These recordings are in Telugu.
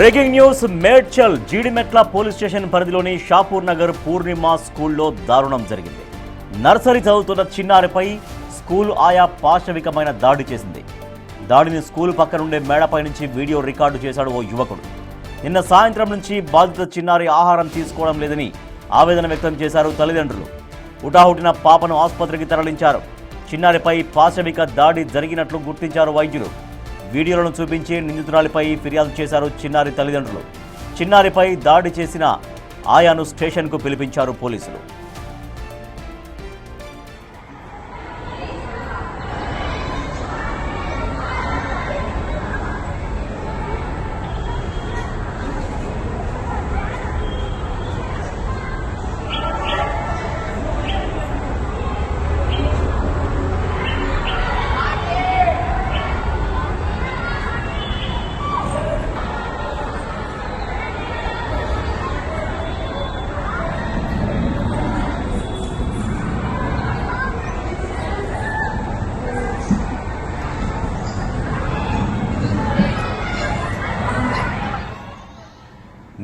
Breaking news Medchal Jeedimetla police station పరిధిలోని షాపూర్ నగర్ పూర్ణిమ స్కూల్లో దారుణం జరిగింది. నర్సరీ చదువుతున్న చిన్నారిపై స్కూల్ ఆయా పాశవికమైన దాడి చేసింది. దాడిని స్కూల్ పక్కనుండే మేడపై నుంచి వీడియో రికార్డు చేశాడు ఓ యువకుడు. నిన్న సాయంత్రం నుంచి బాధిత చిన్నారి ఆహారం తీసుకోవడం లేదని ఆవేదన వ్యక్తం చేశారు తల్లిదండ్రులు. హుటాహుటిన పాపను ఆసుపత్రికి తరలించారు. చిన్నారిపై పాశవిక దాడి జరిగినట్లు గుర్తించారు వైద్యులు. వీడియోలను చూపించి నిందితురాలిపై ఫిర్యాదు చేశారు చిన్నారి తల్లిదండ్రులు. చిన్నారిపై దాడి చేసిన ఆయాను స్టేషన్కు పిలిపించారు పోలీసులు.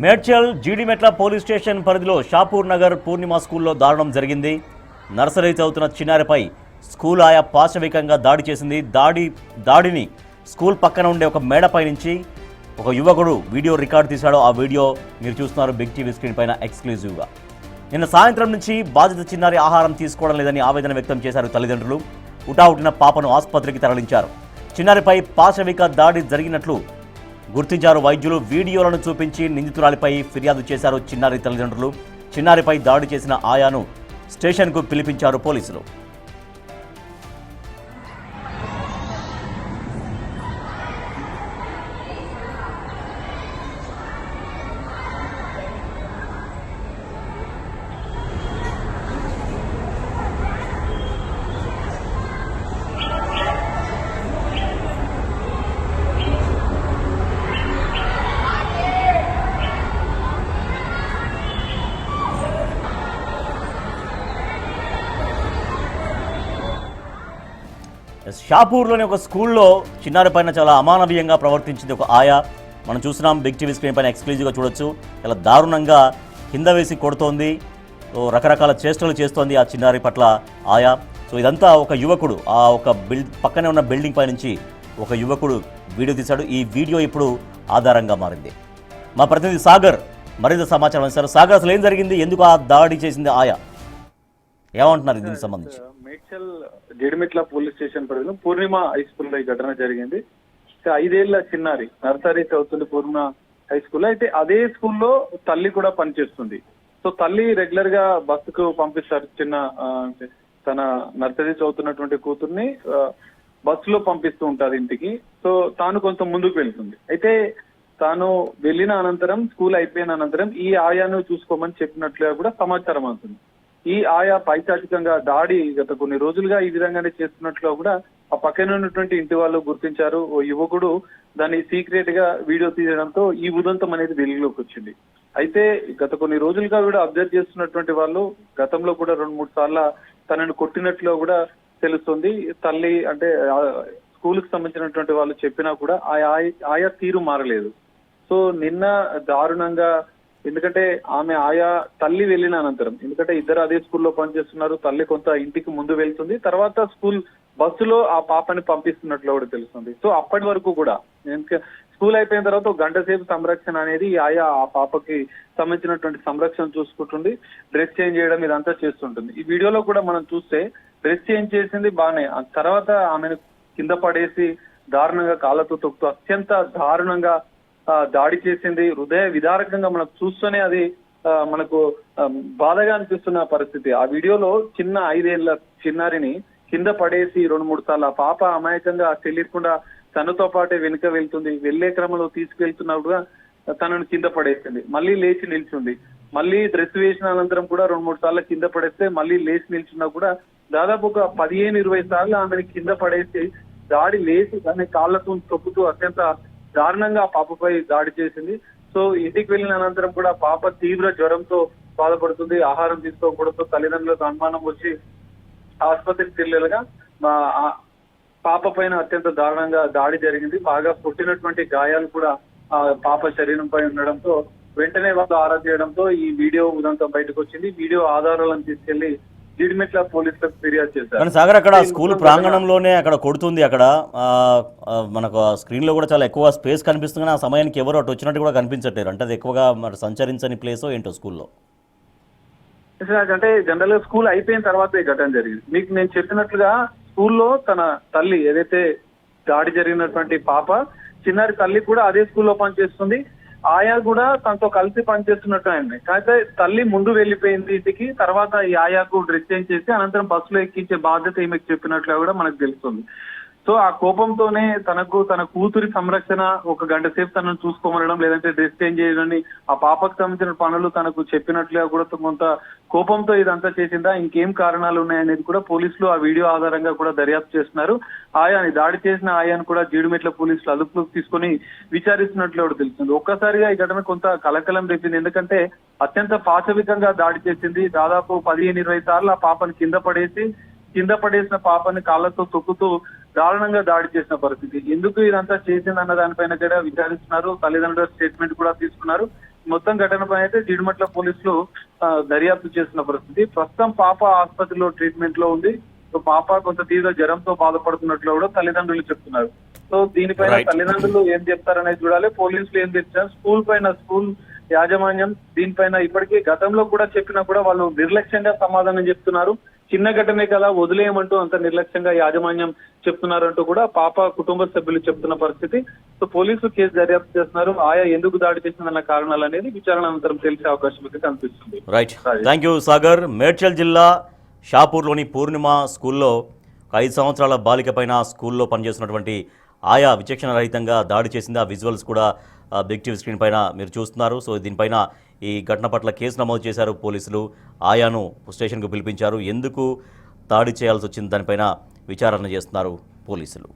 మేడ్చల్ జీడిమెట్ల పోలీస్ స్టేషన్ పరిధిలో షాపూర్ నగర్ పూర్ణిమ స్కూల్లో దారుణం జరిగింది. నర్సరీ చదువుతున్న చిన్నారిపై స్కూల్ ఆయా పాశవికంగా దాడి చేసింది. దాడిని స్కూల్ పక్కన ఉండే ఒక మేడపై నుంచి ఒక యువకుడు వీడియో రికార్డు తీశాడు. ఆ వీడియో మీరు చూస్తున్నారు బిగ్ టీవీ స్క్రీన్ పైన ఎక్స్క్లూజివ్గా. నిన్న సాయంత్రం నుంచి బాధిత చిన్నారి ఆహారం తీసుకోవడం లేదని ఆవేదన వ్యక్తం చేశారు తల్లిదండ్రులు. హుటాహుటిన పాపను ఆసుపత్రికి తరలించారు. చిన్నారిపై పాశవిక దాడి జరిగినట్లు గుర్తించారు వైద్యులు. వీడియోలను చూపించి నిందితురాలిపై ఫిర్యాదు చేశారు చిన్నారి తల్లిదండ్రులు. చిన్నారిపై దాడి చేసిన ఆయాను స్టేషన్కు పిలిపించారు పోలీసులు. షాపూర్లోని ఒక స్కూల్లో చిన్నారి పైన చాలా అమానవీయంగా ప్రవర్తించింది ఒక ఆయా. మనం చూస్తున్నాం బిగ్ టీవీ స్క్రీన్ పైన ఎక్స్క్లూజివ్గా చూడొచ్చు. చాలా దారుణంగా కింద వేసి కొడుతోంది, రకరకాల చేష్టలు చేస్తోంది ఆ చిన్నారి పట్ల ఆయా. సో ఇదంతా ఒక యువకుడు ఆ ఒక పక్కనే ఉన్న బిల్డింగ్ పై నుంచి ఒక యువకుడు వీడియో తీశాడు. ఈ వీడియో ఇప్పుడు ఆధారంగా మారింది. మా ప్రతినిధి సాగర్ మరింత సమాచారం ఇస్తారు. సాగర్, అసలు ఏం జరిగింది, ఎందుకు ఆ దాడి చేసింది ఆయా, ఏమంటున్నారు దీనికి సంబంధించి? మేడ్చల్ జీడిమెట్ల పోలీస్ స్టేషన్ పరిధిలో పూర్ణిమ హై స్కూల్లో ఈ ఘటన జరిగింది. 5 ఏళ్ల చిన్నారి నర్సరీ చదువుతుంది పూర్ణిమ హై స్కూల్లో. అయితే అదే స్కూల్లో తల్లి కూడా పనిచేస్తుంది. సో తల్లి రెగ్యులర్ గా బస్సుకు పంపిస్తారు. తన నర్సరీ చదువుతున్నటువంటి కూతుర్ని బస్సులో పంపిస్తూ ఉంటారు ఇంటికి. సో తాను కొంచెం ముందుకు వెళ్తుంది. అయితే తాను వెళ్ళిన అనంతరం, స్కూల్ అయిపోయిన అనంతరం ఈ ఆయాను చూసుకోమని చెప్పినట్లుగా కూడా సమాచారం అవుతుంది. ఈ ఆయా పైచాచికంగా దాడి గత కొన్ని రోజులుగా ఈ విధంగానే చేస్తున్నట్లు కూడా ఆ పక్కన ఉన్నటువంటి ఇంటి వాళ్ళు గుర్తించారు. ఓ యువకుడు దాన్ని సీక్రెట్ గా వీడియో తీయడంతో ఈ ఉదంతం అనేది వెలుగులోకి వచ్చింది. అయితే గత కొన్ని రోజులుగా కూడా అబ్జర్వ్ చేస్తున్నటువంటి వాళ్ళు గతంలో కూడా 2-3 సార్లు తనను కొట్టినట్లు కూడా తెలుస్తుంది. తల్లి అంటే స్కూల్ కి సంబంధించినటువంటి వాళ్ళు చెప్పినా కూడా ఆయా తీరు మారలేదు. సో నిన్న దారుణంగా, ఎందుకంటే ఆమె ఆయా తల్లి వెళ్ళిన అనంతరం, ఎందుకంటే ఇద్దరు అదే స్కూల్లో పనిచేస్తున్నారు, తల్లి కొంత ఇంటికి ముందు వెళ్తుంది, తర్వాత స్కూల్ బస్సులో ఆ పాపని పంపిస్తున్నట్లు కూడా తెలుస్తుంది. సో అప్పటి వరకు కూడా స్కూల్ అయిపోయిన తర్వాత 1 గంట సేపు సంరక్షణ అనేది ఆయా ఆ పాపకి సంబంధించినటువంటి సంరక్షణ చూసుకుంటుంది. డ్రెస్ చేంజ్ చేయడం ఇదంతా చేస్తుంటుంది. ఈ వీడియోలో కూడా మనం చూస్తే డ్రెస్ చేంజ్ చేసింది బాగానే, ఆ తర్వాత ఆమెను కింద పడేసి దారుణంగా కాళ్ళతో తొక్కుతూ అత్యంత దారుణంగా దాడి చేసింది. హృదయ విదారకంగా మనకు చూస్తూనే అది మనకు బాధగా అనిపిస్తున్న పరిస్థితి. ఆ వీడియోలో చిన్న 5 ఏళ్ల చిన్నారిని కింద పడేసి 2-3 సార్లు ఆ పాప అమాయకంగా తెలియకుండా తనతో పాటే వెనుక వెళ్తుంది. వెళ్లే క్రమంలో తీసుకెళ్తున్నప్పుడుగా తనను కింద పడేసింది. మళ్ళీ లేచి నిల్చుంది. మళ్ళీ డ్రెస్ వేసిన అనంతరం కూడా 2-3 సార్లు కింద పడేస్తే మళ్ళీ లేచి నిల్చున్నా కూడా దాదాపు ఒక 15-20 సార్లు ఆమెను కింద పడేసి దాడి లేచి దాన్ని కాళ్ళతో తొక్కుతూ అత్యంత దారుణంగా ఆ పాపపై దాడి చేసింది. సో ఇంటికి వెళ్ళిన అనంతరం కూడా పాప తీవ్ర జ్వరంతో బాధపడుతుంది. ఆహారం తీసుకోకపోవడంతో తల్లిదండ్రులకు అనుమానం వచ్చి ఆసుపత్రికి వెళ్ళగా పాప పైన అత్యంత దారుణంగా దాడి జరిగింది. బాగా పుట్టినటువంటి గాయాలు కూడా ఆ పాప శరీరంపై ఉండడంతో వెంటనే వాళ్ళు ఆరా చేయడంతో ఈ వీడియో ఉదంతం బయటకు వచ్చింది. వీడియో ఆధారాలను తీసుకెళ్లి జీడిమెట్ల పోలీసులకు ఫిర్యాదు చేశారు. కానీ సాగర్ అక్కడ స్కూల్ ప్రాంగణంలోనే అక్కడ కొడుతుంది. అక్కడ మనకు స్క్రీన్లో కూడా చాలా ఎక్కువ స్పేస్ కనిపిస్తుంది, కానీ ఆ సమయానికి ఎవరు అటు వచ్చినట్టు కూడా కనిపించట్లేరు. అంటే అది ఎక్కువగా మరి సంచరించని ప్లేసో ఏంటో స్కూల్లో. అంటే జనరల్ గా స్కూల్ అయిపోయిన తర్వాత ఈ ఘటన జరిగింది. మీకు నేను చెప్పినట్లుగా స్కూల్లో తన తల్లి ఏదైతే దాడి జరిగినటువంటి పాప చిన్నారి తల్లి కూడా అదే స్కూల్లో పనిచేస్తుంది. ఆయా కూడా తనతో కలిసి పనిచేస్తున్నట్టు ఆయన. అయితే తల్లి ముందు వెళ్ళిపోయింది ఇంటికి. తర్వాత ఈ ఆయాకు డ్రెస్ చేంజ్ చేసి అనంతరం బస్సులో ఎక్కించే బాధ్యత ఈమెకు చెప్పినట్లుగా కూడా మనకు తెలుస్తుంది. సో ఆ కోపంతోనే తన కూతురి సంరక్షణ ఒక గంట సేపు తనను చూసుకోమనడం, లేదంటే డ్రెస్ చేంజ్ చేయడాన్ని, ఆ పాపకు సంబంధించిన పనులు తనకు చెప్పినట్లుగా కూడా కొంత కోపంతో ఇదంతా చేసిందా, ఇంకేం కారణాలు ఉన్నాయనేది కూడా పోలీసులు ఆ వీడియో ఆధారంగా కూడా దర్యాప్తు చేస్తున్నారు. ఆయాని దాడి చేసిన ఆయాను కూడా జీడిమెట్ల పోలీసులు అదుపులోకి తీసుకుని విచారిస్తున్నట్లు కూడా తెలుస్తుంది. ఒక్కసారిగా ఈ ఘటన కొంత కలకలం రేపింది. ఎందుకంటే అత్యంత పాశవికంగా దాడి చేసింది. దాదాపు 15-20 సార్లు ఆ పాపని కింద పడేసిన పాపని కాళ్ళతో తొక్కుతూ దారుణంగా దాడి చేసిన పరిస్థితి. ఎందుకు ఇదంతా చేసిందన్న దానిపైన కూడా విచారిస్తున్నారు. తల్లిదండ్రుల స్టేట్మెంట్ కూడా తీసుకున్నారు. మొత్తం ఘటనపై అయితే జీడిమెట్ల పోలీసులు దర్యాప్తు చేస్తున్న పరిస్థితి. ప్రస్తుతం పాప ఆసుపత్రిలో ట్రీట్మెంట్ లో ఉంది. సో పాప కొంత తీవ్ర జ్వరంతో బాధపడుతున్నట్లు కూడా తల్లిదండ్రులు చెప్తున్నారు. సో దీనిపైన తల్లిదండ్రులు ఏం చెప్తారనేది చూడాలి. పోలీసులు ఏం చెప్తారు, స్కూల్ యాజమాన్యం దీనిపైన ఇప్పటికే గతంలో కూడా చెప్పినా కూడా వాళ్ళు నిర్లక్ష్యంగా సమాధానం చెప్తున్నారు. చిన్న ఘటనే కదా వదిలేయమంటూ అంత నిర్లక్ష్యంగా యాజమాన్యం చెప్తున్నారంటూ కూడా పాప కుటుంబ సభ్యులు చెప్తున్న పరిస్థితి. సో పోలీసులు కేసు దర్యాప్తు చేస్తున్నారు. ఆయా ఎందుకు దాడి చేసిందన్న కారణాలు అనేది విచారణ అనంతరం తెలిసే అవకాశం అయితే కనిపిస్తుంది. Right, thank you Sagar. Medchal జిల్లా షాపూర్లోని పూర్ణిమ స్కూల్లో 5 సంవత్సరాల బాలిక పైన స్కూల్లో పనిచేస్తున్నటువంటి ఆయా విచక్షణ రహితంగా దాడి చేసింది. ఆ విజువల్స్ కూడా బిగ్ టీవీ స్క్రీన్ పైన మీరు చూస్తున్నారు. సో దీనిపైన ఈ ఘటన పట్ల కేసు నమోదు చేశారు పోలీసులు. ఆయాను స్టేషన్కు పిలిపించారు. ఎందుకు దాడి చేయాల్సి వచ్చింది దానిపైన విచారణ చేస్తున్నారు పోలీసులు.